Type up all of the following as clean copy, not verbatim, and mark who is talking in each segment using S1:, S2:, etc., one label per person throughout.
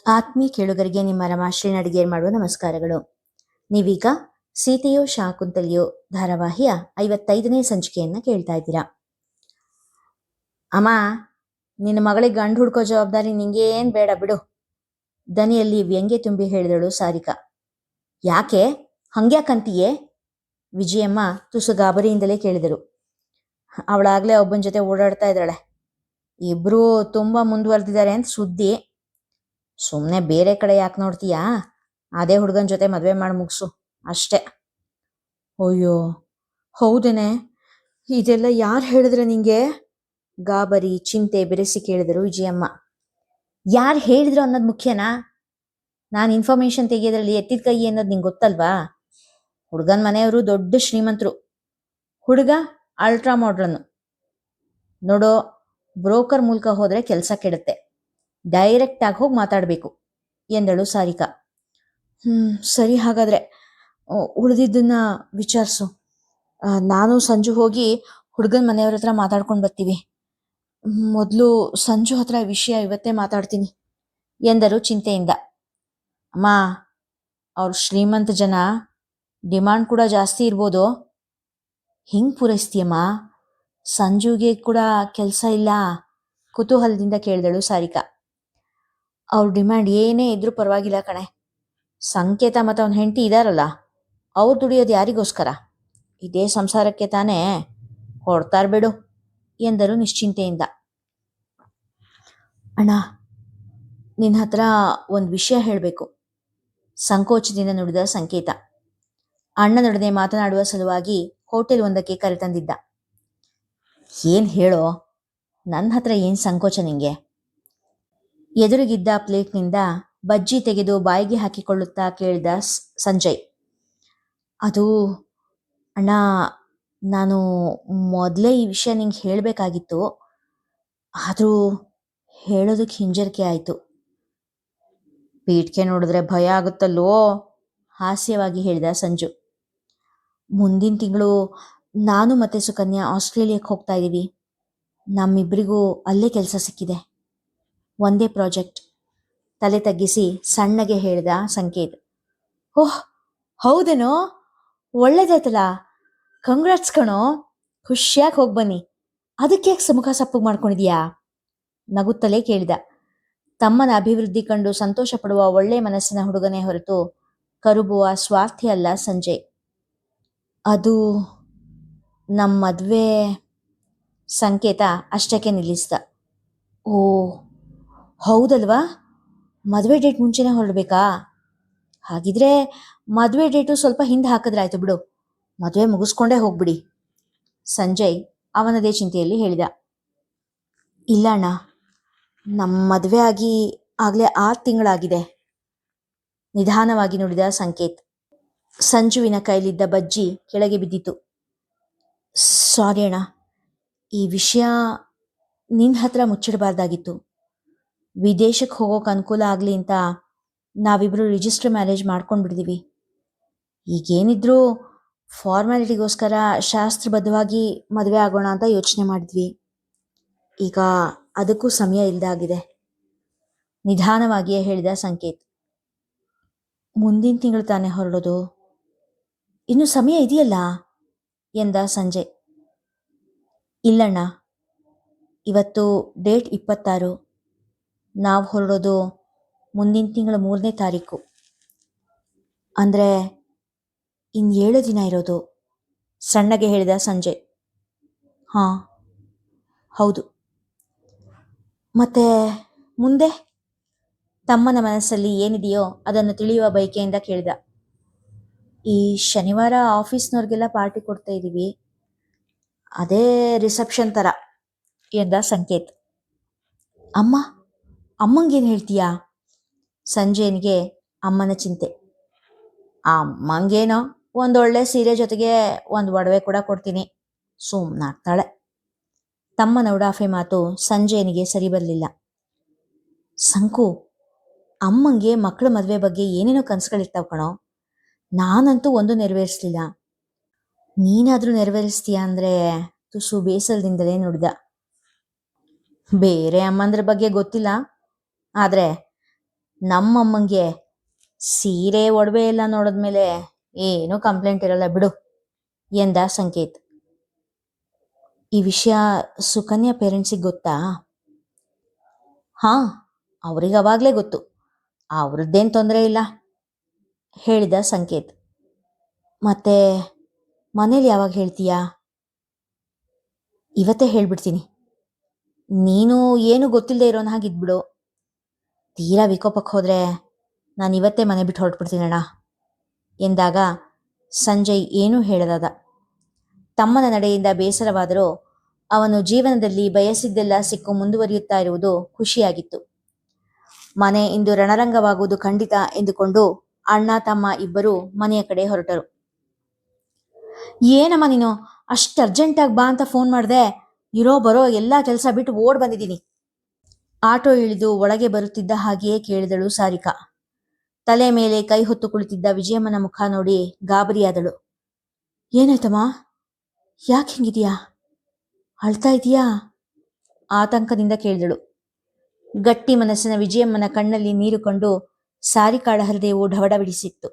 S1: ಆತ್ಮೀಯ ಕೇಳುಗರಿಗೆ ನಿಮ್ಮ ರಮಾಶ್ರೀ ನಡಿಗೇರ್ ಮಾಡುವ ನಮಸ್ಕಾರಗಳು. ನೀವೀಗ ಸೀತೆಯೋ ಶಾಕುಂತಲೆಯೋ ಧಾರಾವಾಹಿಯ 55ನೇ ಸಂಚಿಕೆಯನ್ನ ಕೇಳ್ತಾ ಇದ್ದೀರಾ. ಅಮ್ಮ, ನಿನ್ನ ಮಗಳಿಗೆ ಗಂಡು ಹುಡ್ಕೋ ಜವಾಬ್ದಾರಿ ನಿಂಗೇನ್ ಬೇಡ ಬಿಡು, ದನಿಯಲ್ಲಿ ವ್ಯಂಗ್ಯ ತುಂಬಿ ಹೇಳಿದಳು ಸಾರಿಕಾ. ಯಾಕೆ ಹಂಗ್ಯಾಕಂತೀಯೇ? ವಿಜಯಮ್ಮ ತುಸು ಗಾಬರಿಯಿಂದಲೇ ಕೇಳಿದರು. ಅವಳಾಗ್ಲೇ ಒಬ್ಬನ ಜೊತೆ ಓಡಾಡ್ತಾ ಇದ್ದಾಳೆ. ಇಬ್ರು ತುಂಬಾ ಮುಂದುವರೆದಿದ್ದಾರೆ ಅಂತ ಸುದ್ದಿ. ಸುಮ್ಮನೆ ಬೇರೆ ಕಡೆ ಯಾಕೆ ನೋಡ್ತೀಯಾ? ಅದೇ ಹುಡುಗನ ಜೊತೆ ಮದುವೆ ಮಾಡಿ ಮುಗಿಸು ಅಷ್ಟೇ. ಅಯ್ಯೋ ಹೌದೇನೆ, ಇದೆಲ್ಲ ಯಾರು ಹೇಳಿದ್ರೆ ನಿಂಗೆ? ಗಾಬರಿ ಚಿಂತೆ ಬೆರೆಸಿ ಕೇಳಿದರು ವಿಜಯಮ್ಮ. ಯಾರು ಹೇಳಿದ್ರು ಅನ್ನೋದು ಮುಖ್ಯನಾ? ನಾನು ಇನ್ಫಾರ್ಮೇಶನ್ ತೆಗೆಯೋದ್ರಲ್ಲಿ ಎತ್ತಿದ ಕೈ ಅನ್ನೋದು ನಿಂಗೆ ಗೊತ್ತಲ್ವಾ? ಹುಡುಗನ ಮನೆಯವರು ದೊಡ್ಡ ಶ್ರೀಮಂತರು, ಹುಡುಗ ಅಲ್ಟ್ರಾ ಮಾಡ್ರನ್ನು. ನೋಡೋ, ಬ್ರೋಕರ್ ಮೂಲಕ ಹೋದ್ರೆ ಕೆಲಸ ಕೆಡುತ್ತೆ, ಡೈರೆಕ್ಟ್ ಆಗಿ ಹೋಗಿ ಮಾತಾಡಬೇಕು ಎಂದಳು ಸಾರಿಕಾ. ಸರಿ, ಹಾಗಾದ್ರೆ ಉಳಿದಿದ್ದನ್ನ ವಿಚಾರಿಸು. ನಾನು ಸಂಜು ಹೋಗಿ ಹುಡುಗನ ಮನೆಯವ್ರ ಹತ್ರ ಮಾತಾಡ್ಕೊಂಡು ಬರ್ತೀವಿ. ಮೊದಲು ಸಂಜು ಹತ್ರ ವಿಷಯ ಇವತ್ತೇ ಮಾತಾಡ್ತೀನಿ ಎಂದರು ಚಿಂತೆಯಿಂದ. ಅಮ್ಮ, ಅವ್ರು ಶ್ರೀಮಂತ ಜನ, ಡಿಮಾಂಡ್ ಕೂಡ ಜಾಸ್ತಿ ಇರ್ಬೋದು. ಹಿಂಗೆ ಪೂರೈಸ್ತೀಯಮ್ಮ? ಸಂಜುಗೆ ಕೂಡ ಕೆಲಸ ಇಲ್ಲ? ಕುತೂಹಲದಿಂದ ಕೇಳಿದಳು ಸಾರಿಕಾ. ಅವ್ರ ಡಿಮ್ಯಾಂಡ್ ಏನೇ ಇದ್ರೂ ಪರವಾಗಿಲ್ಲ ಕಣೆ. ಸಂಕೇತ ಮತ್ತು ಅವನ ಹೆಂಡತಿ ಇದಾರಲ್ಲ, ಅವ್ರು ದುಡಿಯೋದು ಯಾರಿಗೋಸ್ಕರ? ಇದೇ ಸಂಸಾರಕ್ಕೆ ತಾನೇ, ಕೊಡ್ತಾರ ಬಿಡು ಎಂದರು ನಿಶ್ಚಿಂತೆಯಿಂದ. ಅಣ್ಣ, ನಿನ್ನ ಹತ್ರ ಒಂದು ವಿಷಯ ಹೇಳಬೇಕು, ಸಂಕೋಚದಿಂದ ನುಡಿದ ಸಂಕೇತ. ಅಣ್ಣನೊಡನೆ ಮಾತನಾಡುವ ಸಲುವಾಗಿ ಹೋಟೆಲ್ ಒಂದಕ್ಕೆ ಕರೆತಂದಿದ್ದ. ಏನು ಹೇಳೋ, ನನ್ನ ಹತ್ರ ಏನು ಸಂಕೋಚ ನಿಂಗೆ? ಎದುರಿಗಿದ್ದ ಪ್ಲೇಟ್ನಿಂದ ಬಜ್ಜಿ ತೆಗೆದು ಬಾಯಿಗೆ ಹಾಕಿಕೊಳ್ಳುತ್ತಾ ಕೇಳಿದ ಸಂಜಯ್. ಅದು ಅಣ್ಣ, ನಾನು ಮೊದಲೇ ಈ ವಿಷಯ ನಿಂಗೆ ಹೇಳಬೇಕಾಗಿತ್ತು, ಆದರೂ ಹೇಳೋದಕ್ಕೆ ಹಿಂಜರಿಕೆ ಆಯಿತು. ಪೀಠಕ್ಕೆ ನೋಡಿದ್ರೆ ಭಯ ಆಗುತ್ತಲ್ಲೋ, ಹಾಸ್ಯವಾಗಿ ಹೇಳಿದ ಸಂಜು. ಮುಂದಿನ ತಿಂಗಳು ನಾನು ಮತ್ತು ಸುಕನ್ಯಾ ಆಸ್ಟ್ರೇಲಿಯಾಕ್ಕೆ ಹೋಗ್ತಾ ಇದ್ದೀವಿ. ನಮ್ಮಿಬ್ಬರಿಗೂ ಅಲ್ಲೇ ಕೆಲಸ ಸಿಕ್ಕಿದೆ, ಒಂದೇ ಪ್ರಾಜೆಕ್ಟ್. ತಲೆ ತಗ್ಗಿಸಿ ಸಣ್ಣಗೆ ಹೇಳಿದ ಸಂಕೇತ್. ಓಹ್ ಹೌದೇನೋ, ಒಳ್ಳೇದಾಯ್ತಲ್ಲ, ಕಂಗ್ರಾಟ್ಸ್ ಕಣೋ, ಖುಷಿಯಾಗಿ ಹೋಗಿ ಬನ್ನಿ. ಅದಕ್ಕೆ ಮುಖ ಸಪ್ಪಗೆ ಮಾಡ್ಕೊಂಡಿದ್ಯಾ? ನಗುತ್ತಲೇ ಕೇಳಿದ. ತಮ್ಮನ ಅಭಿವೃದ್ಧಿ ಕಂಡು ಸಂತೋಷ ಪಡುವ ಒಳ್ಳೆ ಮನಸ್ಸಿನ ಹುಡುಗನೇ ಹೊರತು ಕರುಬುವ ಸ್ವಾರ್ಥಿ ಅಲ್ಲ ಸಂಜಯ್. ಅದು ನಮ್ಮ ಮದುವೆ. ಸಂಕೇತ ಅಷ್ಟಕ್ಕೆ ನಿಲ್ಲಿಸಿದ. ಓ ಹೌದಲ್ವಾ, ಮದುವೆ ಡೇಟ್ ಮುಂಚೆನೇ ಹೊರಡಬೇಕಾ? ಹಾಗಿದ್ರೆ ಮದುವೆ ಡೇಟು ಸ್ವಲ್ಪ ಹಿಂದೆ ಹಾಕಿದ್ರಾಯ್ತು ಬಿಡು, ಮದುವೆ ಮುಗಿಸ್ಕೊಂಡೇ ಹೋಗ್ಬಿಡಿ ಸಂಜಯ್ ಅವನದೇ ಚಿಂತೆಯಲ್ಲಿ ಹೇಳಿದ. ಇಲ್ಲ ಅಣ್ಣ, ನಮ್ಮ ಮದುವೆ ಆಗಿ ಆಗಲೇ 6 ತಿಂಗಳಾಗಿದೆ, ನಿಧಾನವಾಗಿ ನುಡಿದ ಸಂಕೇತ್. ಸಂಜುವಿನ ಕೈಲಿದ್ದ ಬಜ್ಜಿ ಕೆಳಗೆ ಬಿದ್ದಿತು. ಸಾರಿ ಅಣ್ಣ, ಈ ವಿಷಯ ನಿನ್ನ ಹತ್ರ ಮುಚ್ಚಿಡಬಾರ್ದಾಗಿತ್ತು. ವಿದೇಶಕ್ಕೆ ಹೋಗೋಕೆ ಅನುಕೂಲ ಆಗಲಿ ಅಂತ ನಾವಿಬ್ಬರು ರಿಜಿಸ್ಟರ್ ಮ್ಯಾರೇಜ್ ಮಾಡ್ಕೊಂಡ್ಬಿಟ್ಟಿದ್ದೀವಿ. ಈಗೇನಿದ್ರೂ ಫಾರ್ಮ್ಯಾಲಿಟಿಗೋಸ್ಕರ ಶಾಸ್ತ್ರಬದ್ಧವಾಗಿ ಮದುವೆ ಆಗೋಣ ಅಂತ ಯೋಚನೆ ಮಾಡಿದ್ವಿ. ಈಗ ಅದಕ್ಕೂ ಸಮಯ ಇಲ್ಲದಾಗಿದೆ, ನಿಧಾನವಾಗಿಯೇ ಹೇಳಿದ ಸಂಕೇತ್. ಮುಂದಿನ ತಿಂಗಳು ತಾನೇ ಹೊರಡೋದು, ಇನ್ನೂ ಸಮಯ ಇದೆಯಲ್ಲ ಎಂದ ಸಂಜಯ್. ಇಲ್ಲಣ್ಣ, ಇವತ್ತು ಡೇಟ್ 26, ನಾವು ಹೊರಡೋದು ಮುಂದಿನ ತಿಂಗಳ 3ನೇ ತಾರೀಕು, ಅಂದರೆ ಇನ್ನು 7 ದಿನ ಇರೋದು ಸಣ್ಣಗೆ ಹೇಳಿದ ಸಂಜಯ್. ಹಾಂ ಹೌದು. ಮತ್ತೆ ಮುಂದೆ? ತಮ್ಮನ ಮನಸ್ಸಲ್ಲಿ ಏನಿದೆಯೋ ಅದನ್ನು ತಿಳಿಯುವ ಬಯಕೆಯಿಂದ ಕೇಳಿದ. ಈ ಶನಿವಾರ ಆಫೀಸ್ನವ್ರಿಗೆಲ್ಲ ಪಾರ್ಟಿ ಕೊಡ್ತಾ ಇದ್ದೀವಿ, ಅದೇ ರಿಸೆಪ್ಷನ್ ಥರ ಎಂದ ಸಂಕೇತ್. ಅಮ್ಮಂಗೇನು ಹೇಳ್ತೀಯಾ? ಸಂಜಯನಿಗೆ ಅಮ್ಮನ ಚಿಂತೆ. ಅಮ್ಮಂಗೇನೋ ಒಂದೊಳ್ಳೆ ಸೀರೆ ಜೊತೆಗೆ ಒಂದು ಒಡವೆ ಕೂಡ ಕೊಡ್ತೀನಿ, ಸುಮ್ಮನಾಗ್ತಾಳೆ. ತಮ್ಮನ ಉಡಾಫೆ ಮಾತು ಸಂಜಯನಿಗೆ ಸರಿ ಬರಲಿಲ್ಲ. ಸಂಕು, ಅಮ್ಮಂಗೆ ಮಕ್ಕಳ ಮದುವೆ ಬಗ್ಗೆ ಏನೇನೋ ಕನಸುಗಳಿರ್ತಾವ ಕಣೋ, ನಾನಂತೂ ಒಂದು ನೆರವೇರಿಸಲಿಲ್ಲ. ನೀನಾದರೂ ನೆರವೇರಿಸ್ತೀಯ ಅಂದರೆ ತುಸು ಬೇಸರದಿಂದಲೇ ನುಡಿದ. ಬೇರೆ ಅಮ್ಮಂದ್ರ ಬಗ್ಗೆ ಗೊತ್ತಿಲ್ಲ, ಆದರೆ ನಮ್ಮಮ್ಮಂಗೆ ಸೀರೆ ಒಡವೆ ಎಲ್ಲ ನೋಡಿದ್ಮೇಲೆ ಏನೂ ಕಂಪ್ಲೇಂಟ್ ಇರಲ್ಲ ಬಿಡು ಎಂದ ಸಂಕೇತ್. ಈ ವಿಷಯ ಸುಕನ್ಯಾ ಪೇರೆಂಟ್ಸಿಗೆ ಗೊತ್ತಾ? ಹಾಂ, ಅವ್ರಿಗೆ ಅವಾಗಲೇ ಗೊತ್ತು. ಅವ್ರದ್ದೇನು ತೊಂದರೆ ಇಲ್ಲ ಹೇಳಿದ ಸಂಕೇತ್. ಮತ್ತೆ ಮನೇಲಿ ಯಾವಾಗ ಹೇಳ್ತೀಯಾ? ಇವತ್ತೇ ಹೇಳ್ಬಿಡ್ತೀನಿ. ನೀನು ಏನು ಗೊತ್ತಿಲ್ಲದೆ ಇರೋನ ಹಾಗಿದ್ಬಿಡು. ತೀರಾ ವಿಕೋಪಕ್ಕೆ ಹೋದರೆ ನಾನು ಇವತ್ತೇ ಮನೆ ಬಿಟ್ಟು ಹೊರಟ್ಬಿಡ್ತೀನಣ್ಣ ಎಂದಾಗ ಸಂಜಯ್ ಏನೂ ಹೇಳದಾದ. ತಮ್ಮನ ನಡೆಯಿಂದ ಬೇಸರವಾದರೂ ಅವನು ಜೀವನದಲ್ಲಿ ಬಯಸಿದ್ದೆಲ್ಲ ಸಿಕ್ಕು ಮುಂದುವರಿಯುತ್ತಾ ಇರುವುದು ಖುಷಿಯಾಗಿತ್ತು. ಮನೆ ಇಂದು ರಣರಂಗವಾಗುವುದು ಖಂಡಿತ ಎಂದುಕೊಂಡು ಅಣ್ಣ ತಮ್ಮ ಇಬ್ಬರೂ ಮನೆಯ ಕಡೆ ಹೊರಟರು. ಏನಮ್ಮ ನೀನು ಅಷ್ಟು ಅರ್ಜೆಂಟಾಗಿ ಬಾ ಅಂತ ಫೋನ್ ಮಾಡಿದೆ? ಇರೋ ಬರೋ ಎಲ್ಲ ಕೆಲಸ ಬಿಟ್ಟು ಓಡ್ ಬಂದಿದ್ದೀನಿ. ಆಟೋ ಇಳಿದು ಒಳಗೆ ಬರುತ್ತಿದ್ದ ಹಾಗೆಯೇ ಕೇಳಿದಳು ಸಾರಿಕಾ. ತಲೆ ಮೇಲೆ ಕೈ ಹೊತ್ತು ಕುಳಿತಿದ್ದ ವಿಜಯಮ್ಮನ ಮುಖ ನೋಡಿ ಗಾಬರಿಯಾದಳು. ಏನಾಯ್ತಮ್ಮ? ಯಾಕೆ ಹಿಂಗಿದೆಯಾ? ಅಳ್ತಾ ಇದೀಯಾ? ಆತಂಕದಿಂದ ಕೇಳಿದಳು. ಗಟ್ಟಿ ಮನಸ್ಸಿನ ವಿಜಯಮ್ಮನ ಕಣ್ಣಲ್ಲಿ ನೀರು ಕಂಡು ಸಾರಿಕಾಳ ಹೃದಯವು ಢವಢವಿಡಿಸಿತ್ತು.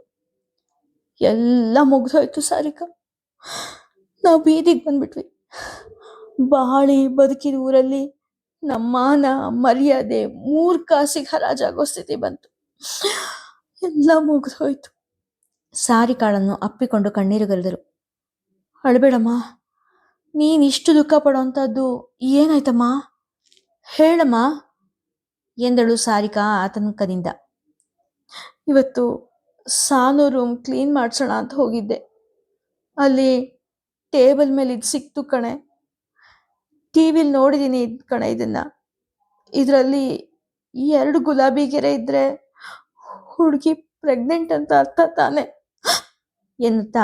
S1: ಎಲ್ಲ ಮುಗ್ದೋಯ್ತು ಸಾರಿಕಾ. ನಾವು ಬೀದಿಗೆ ಬಂದ್ಬಿಟ್ವಿ. ಬಾಳಿ ಬದುಕಿದ ಊರಲ್ಲಿ ನಮ್ಮ ಮಾನ ಮರ್ಯಾದೆ 3 ಕಾಸಿಗೆ ಹರಾಜಾಗೋ ಸ್ಥಿತಿ ಬಂತು. ಎಲ್ಲ ಮುಗ್ದೋಯ್ತು. ಸಾರಿಕಾಳನ್ನು ಅಪ್ಪಿಕೊಂಡು ಕಣ್ಣೀರುಗರೆದರು. ಅಳಬೇಡಮ್ಮ, ನೀನಿಷ್ಟು ದುಃಖ ಪಡೋಂಥದ್ದು ಏನಾಯ್ತಮ್ಮ? ಹೇಳಮ್ಮ ಎಂದಳು ಸಾರಿಕಾ ಆತಂಕದಿಂದ. ಇವತ್ತು ಸಾನು ರೂಮ್ ಕ್ಲೀನ್ ಮಾಡಿಸೋಣ ಅಂತ ಹೋಗಿದ್ದೆ. ಅಲ್ಲಿ ಟೇಬಲ್ ಮೇಲೆ ಇದು ಸಿಕ್ತು ಕಣೆ. ಟಿವಿಲಿ ನೋಡಿದ್ದೀನಿ ಕಣೆ ಇದನ್ನ. ಇದರಲ್ಲಿ 2 ಗುಲಾಬಿ ಗೆರೆ ಇದ್ರೆ ಹುಡುಗಿ ಪ್ರೆಗ್ನೆಂಟ್ ಅಂತ ಅರ್ಥ ತಾನೆ ಎನ್ನುತ್ತಾ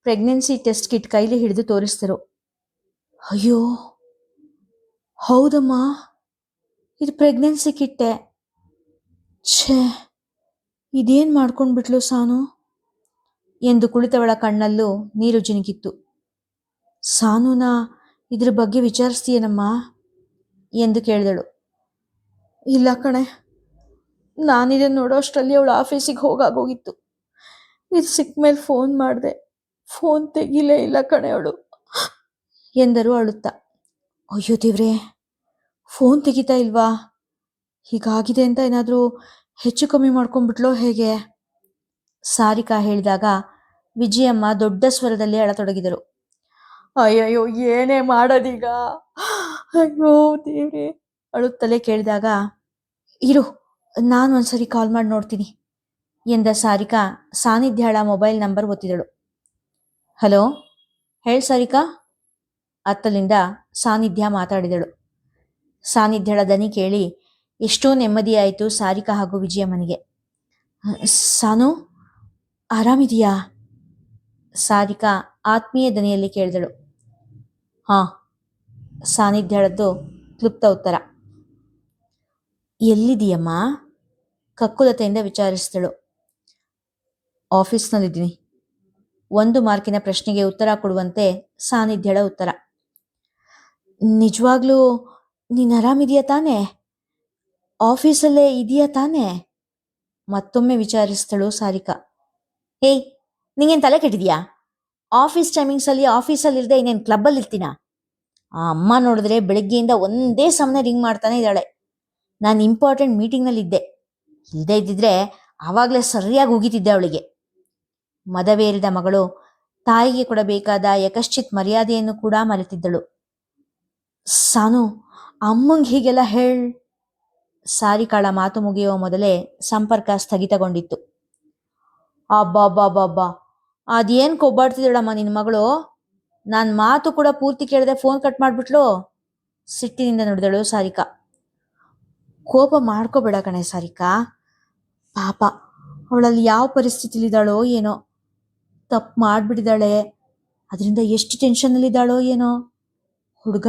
S1: ಪ್ರೆಗ್ನೆನ್ಸಿ ಟೆಸ್ಟ್ ಕಿಟ್ ಕೈಲಿ ಹಿಡಿದು ತೋರಿಸಿದರು. ಅಯ್ಯೋ ಹೌದಮ್ಮ, ಇದು ಪ್ರೆಗ್ನೆನ್ಸಿ ಕಿಟ್ಟೆ. ಛೇ, ಇದೇನು ಮಾಡ್ಕೊಂಡ್ಬಿಟ್ಲು ಸಾನು ಎಂದು ಕುಳಿತವಳ ಕಣ್ಣಲ್ಲೂ ನೀರು ಜಿನುಗಿತ್ತು. ಸಾನುನ ಇದ್ರ ಬಗ್ಗೆ ವಿಚಾರಿಸ್ತೀಯನಮ್ಮ ಎಂದು ಕೇಳಿದಳು. ಇಲ್ಲ ಕಣೆ, ನಾನಿದನ್ನು ನೋಡೋ ಅಷ್ಟರಲ್ಲಿ ಅವಳು ಆಫೀಸಿಗೆ ಹೋಗಾಗೋಗಿತ್ತು. ಇದು ಸಿಕ್ಕ ಮೇಲೆ ಫೋನ್ ಮಾಡಿದೆ, ಫೋನ್ ತೆಗಿಲೇ ಇಲ್ಲ ಕಣೆ ಅವಳು ಎಂದರು ಅಳುತ್ತಾ. ಅಯ್ಯೋ ದೇವ್ರೆ, ಫೋನ್ ತೆಗಿತಾ ಇಲ್ವಾ? ಹೀಗಾಗಿದೆ ಅಂತ ಏನಾದರೂ ಹೆಚ್ಚು ಕಮ್ಮಿ ಮಾಡ್ಕೊಂಡ್ಬಿಟ್ಲೋ ಹೇಗೆ? ಸಾರಿಕಾ ಹೇಳಿದಾಗ ವಿಜಯಮ್ಮ ದೊಡ್ಡ ಸ್ವರದಲ್ಲಿ ಅಳತೊಡಗಿದರು. ಅಯ್ಯಯ್ಯೋ, ಏನೇ ಮಾಡೋದೀಗ? ಅಯ್ಯೋ ದೇವ್ರೆ ಅಳುತ್ತಲೇ ಕೇಳಿದಾಗ, ಇರು ನಾನು ಒಂದ್ಸರಿ ಕಾಲ್ ಮಾಡಿ ನೋಡ್ತೀನಿ ಎಂದ ಸಾರಿಕಾ ಸಾನ್ನಿಧ್ಯಳ ಮೊಬೈಲ್ ನಂಬರ್ ಒತ್ತಿದಳು. ಹಲೋ, ಹೇಳಿ ಸಾರಿಕಾ ಅತ್ತಲಿಂದ ಸಾನ್ನಿಧ್ಯ ಮಾತಾಡಿದಳು. ಸಾನ್ನಿಧ್ಯಳ ದನಿ ಕೇಳಿ ಎಷ್ಟೋ ನೆಮ್ಮದಿಯಾಯಿತು ಸಾರಿಕಾ ಹಾಗೂ ವಿಜಯಮ್ಮನಿಗೆ. ಸಾನು ಆರಾಮಿದೆಯಾ? ಸಾರಿಕಾ ಆತ್ಮೀಯ ದನಿಯಲ್ಲಿ ಕೇಳಿದಳು. ಹಾಂ, ಸಾನ್ನಿಧ್ಯಳದ್ದು ಕ್ಲುಪ್ತ ಉತ್ತರ. ಎಲ್ಲಿದೆಯಮ್ಮ? ಕಕ್ಕುಲತೆಯಿಂದ ವಿಚಾರಿಸಿದಳು. ಆಫೀಸ್ನಲ್ಲಿದ್ದೀನಿ. 1 ಮಾರ್ಕಿನ ಪ್ರಶ್ನೆಗೆ ಉತ್ತರ ಕೊಡುವಂತೆ ಸಾನ್ನಿಧ್ಯಳ ಉತ್ತರ. ನಿಜವಾಗ್ಲೂ ನೀನು ಆರಾಮಿದೆಯಾ ತಾನೇ? ಆಫೀಸಲ್ಲೇ ಇದೆಯಾ ತಾನೇ? ಮತ್ತೊಮ್ಮೆ ವಿಚಾರಿಸಿದಳು ಸಾರಿಕಾ. ಹೇಯ್, ನಿಂಗೇನು ತಲೆ ಕೆಟ್ಟಿದೆಯಾ? ಆಫೀಸ್ ಟೈಮಿಂಗ್ಸಲ್ಲಿ ಆಫೀಸಲ್ಲಿಲ್ಲದೆ ಇನ್ನೇನು ಕ್ಲಬ್ಬಲ್ಲಿ ಇರ್ತೀನ? ಆ ಅಮ್ಮ ನೋಡಿದ್ರೆ ಬೆಳಗ್ಗೆಯಿಂದ ಒಂದೇ ಸಮನೆ ರಿಂಗ್ ಮಾಡ್ತಾನೆ ಇದ್ದಾಳೆ. ನಾನು ಇಂಪಾರ್ಟೆಂಟ್ ಮೀಟಿಂಗ್ನಲ್ಲಿದ್ದೆ. ಇಲ್ಲದೆ ಇದ್ದಿದ್ರೆ ಆವಾಗಲೇ ಸರಿಯಾಗಿ ಉಗಿತಿದ್ದೆ ಅವಳಿಗೆ. ಮದವೇರಿದ ಮಗಳು ತಾಯಿಗೆ ಕೊಡಬೇಕಾದ ಯಕಶ್ಚಿತ್ ಮರ್ಯಾದೆಯನ್ನು ಕೂಡ ಮರೆತಿದ್ದಳು. ಸಾನು, ಅಮ್ಮಂಗೆ ಹೀಗೆಲ್ಲ ಹೇಳ್. ಸಾರಿಕಾಳ ಮಾತು ಮುಗಿಯುವ ಮೊದಲೇ ಸಂಪರ್ಕ ಸ್ಥಗಿತಗೊಂಡಿತ್ತು. ಅಬ್ಬಾ, ಅದೇನು ಕೊಬ್ಬಾಡ್ತಿದ್ದಳಮ್ಮ ನಿನ್ನ ಮಗಳು? ನನ್ನ ಮಾತು ಕೂಡ ಪೂರ್ತಿ ಕೇಳದೆ ಫೋನ್ ಕಟ್ ಮಾಡಿಬಿಟ್ಲು. ಸಿಟ್ಟಿನಿಂದ ನುಡಿದಳು ಸಾರಿಕಾ. ಕೋಪ ಮಾಡ್ಕೋಬೇಡ ಕಣೆ ಸಾರಿಕಾ. ಪಾಪ, ಅವಳಲ್ಲಿ ಯಾವ ಪರಿಸ್ಥಿತಿಲಿದ್ದಾಳೋ ಏನೋ. ತಪ್ಪು ಮಾಡಿಬಿಟ್ಟಿದ್ದಾಳೆ, ಅದರಿಂದ ಎಷ್ಟು ಟೆನ್ಷನ್ನಲ್ಲಿದ್ದಾಳೋ ಏನೋ. ಹುಡುಗ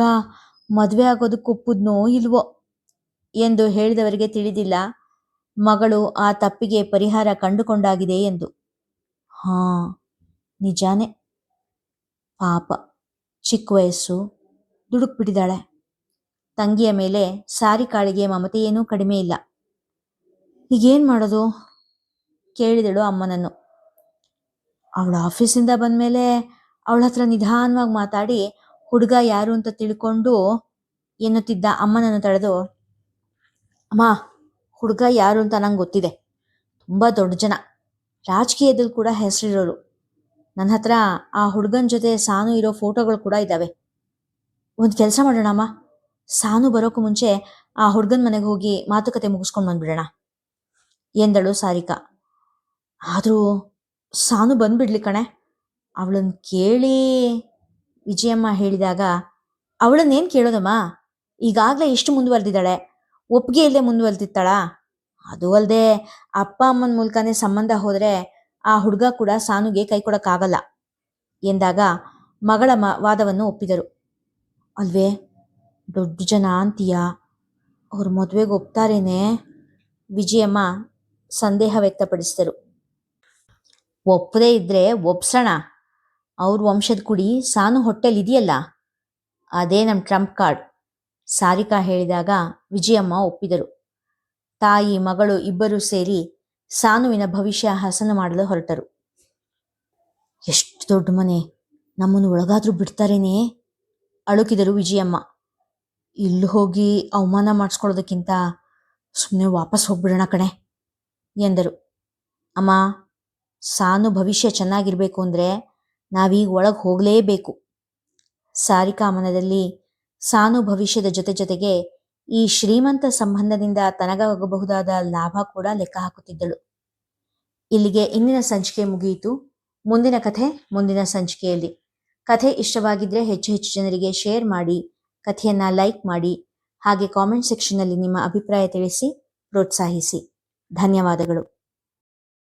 S1: ಮದುವೆ ಆಗೋದಕ್ಕೆ ಒಪ್ಪುದ್ನೋ ಇಲ್ವೋ ಎಂದು ಹೇಳಿದವರಿಗೆ ತಿಳಿದಿಲ್ಲ ಮಗಳು ಆ ತಪ್ಪಿಗೆ ಪರಿಹಾರ ಕಂಡುಕೊಂಡಾಗಿದೆ ಎಂದು. ಹಾಂ, ನಿಜಾನೇ. ಪಾಪ, ಚಿಕ್ಕ ವಯಸ್ಸು, ದುಡುಕ್ಬಿಟ್ಟಿದ್ದಾಳೆ. ತಂಗಿಯ ಮೇಲೆ ಸಾರಿಕಾಳಿಗೆ ಮಮತೆಯೇನೂ ಕಡಿಮೆ ಇಲ್ಲ. ಈಗೇನು ಮಾಡೋದು ಕೇಳಿದಳು ಅಮ್ಮನನ್ನು. ಅವಳ ಆಫೀಸಿಂದ ಬಂದಮೇಲೆ ಅವಳ ಹತ್ರ ನಿಧಾನವಾಗಿ ಮಾತಾಡಿ ಹುಡುಗ ಯಾರು ಅಂತ ತಿಳ್ಕೊಂಡು ಎನ್ನುತ್ತಿದ್ದ ಅಮ್ಮನನ್ನು ತಡೆದು, ಅಮ್ಮ, ಹುಡುಗ ಯಾರು ಅಂತ ನಂಗೆ ಗೊತ್ತಿದೆ. ತುಂಬ ದೊಡ್ಡ ಜನ, ರಾಜಕೀಯದಲ್ಲಿ ಕೂಡ ಹೆಸರಿರೋರು. ನನ್ನ ಹತ್ರ ಆ ಹುಡುಗನ ಜೊತೆ ಸಾನು ಇರೋ ಫೋಟೋಗಳು ಕೂಡ ಇದ್ದಾವೆ. ಒಂದು ಕೆಲಸ ಮಾಡೋಣ ಅಮ್ಮ, ಸಾನು ಬರೋಕ್ಕೂ ಮುಂಚೆ ಆ ಹುಡುಗನ ಮನೆಗೆ ಹೋಗಿ ಮಾತುಕತೆ ಮುಗಿಸ್ಕೊಂಡು ಬಂದ್ಬಿಡೋಣ ಎಂದಳು ಸಾರಿಕಾ. ಆದರೂ ಸಾನು ಬಂದ್ಬಿಡ್ಲಿ ಕಣೆ, ಅವಳನ್ನು ಕೇಳಿ ವಿಜಯಮ್ಮ ಹೇಳಿದಾಗ, ಅವಳನ್ನೇನು ಕೇಳೋದಮ್ಮ, ಈಗಾಗಲೇ ಎಷ್ಟು ಮುಂದುವರೆದಿದ್ದಾಳೆ, ಒಪ್ಪಿಗೆ ಇಲ್ಲದೆ ಮುಂದುವರೆದಿರ್ತಾಳಾ? ಅದು ಅಲ್ಲದೆ ಅಪ್ಪ ಅಮ್ಮನ ಮೂಲಕನೇ ಸಂಬಂಧ ಹೋದರೆ ಆ ಹುಡುಗ ಕೂಡ ಸಾನುಗೆ ಕೈ ಕೊಡೋಕ್ಕಾಗಲ್ಲ ಎಂದಾಗ ಮಗಳ ವಾದವನ್ನು ಒಪ್ಪಿದರು. ಅಲ್ವೇ, ದೊಡ್ಡ ಜನ ಅಂತೀಯ, ಅವ್ರ ಮದುವೆಗೆ ಒಪ್ತಾರೇನೆ? ವಿಜಯಮ್ಮ ಸಂದೇಹ ವ್ಯಕ್ತಪಡಿಸಿದರು. ಒಪ್ಪದೇ ಇದ್ರೆ ಒಪ್ಸೋಣ, ಅವ್ರ ವಂಶದ ಕುಡಿ ಸಾನು ಹೊಟ್ಟೆಲಿದೆಯಲ್ಲ, ಅದೇ ನಮ್ಮ ಟ್ರಂಪ್ ಕಾರ್ಡ್, ಸಾರಿಕಾ ಹೇಳಿದಾಗ ವಿಜಯಮ್ಮ ಒಪ್ಪಿದರು. ತಾಯಿ ಮಗಳು ಇಬ್ಬರೂ ಸೇರಿ ಸಾನುವಿನ ಭವಿಷ್ಯ ಹಸನು ಮಾಡಲು ಹೊರಟರು. ಎಷ್ಟು ದೊಡ್ಡ ಮನೆ, ನಮ್ಮನ್ನು ಒಳಗಾದ್ರೂ ಬಿಡ್ತಾರೇನೆ ಅಳುಕಿದರು ವಿಜಯಮ್ಮ. ಇಲ್ಲಿ ಹೋಗಿ ಅವಮಾನ ಮಾಡಿಸ್ಕೊಳ್ಳೋದಕ್ಕಿಂತ ಸುಮ್ಮನೆ ವಾಪಸ್ ಹೋಗ್ಬಿಡೋಣ ಕಣೆ ಎಂದರು. ಅಮ್ಮ, ಸಾನು ಭವಿಷ್ಯ ಚೆನ್ನಾಗಿರ್ಬೇಕು ಅಂದರೆ ನಾವೀಗ ಒಳಗೆ ಹೋಗಲೇಬೇಕು. ಸಾರಿಕಾ ಮನದಲ್ಲಿ ಸಾನು ಭವಿಷ್ಯದ ಜೊತೆಗೆ ಈ ಶ್ರೀಮಂತ ಸಂಬಂಧದಿಂದ ತನಗಾಗಬಹುದಾದ ಲಾಭ ಕೂಡ ಲೆಕ್ಕ ಹಾಕುತ್ತಿದ್ದಳು. ಇಲ್ಲಿಗೆ ಇಂದಿನ ಸಂಚಿಕೆ ಮುಗಿಯಿತು. ಮುಂದಿನ ಕಥೆ ಮುಂದಿನ ಸಂಚಿಕೆಯಲ್ಲಿ. ಕಥೆ ಇಷ್ಟವಾಗಿದ್ದರೆ ಹೆಚ್ಚು ಜನರಿಗೆ ಶೇರ್ ಮಾಡಿ, ಕಥೆಯನ್ನು ಲೈಕ್ ಮಾಡಿ, ಹಾಗೆ ಕಾಮೆಂಟ್ ಸೆಕ್ಷನ್ನಲ್ಲಿ ನಿಮ್ಮ ಅಭಿಪ್ರಾಯ ತಿಳಿಸಿ ಪ್ರೋತ್ಸಾಹಿಸಿ. ಧನ್ಯವಾದಗಳು.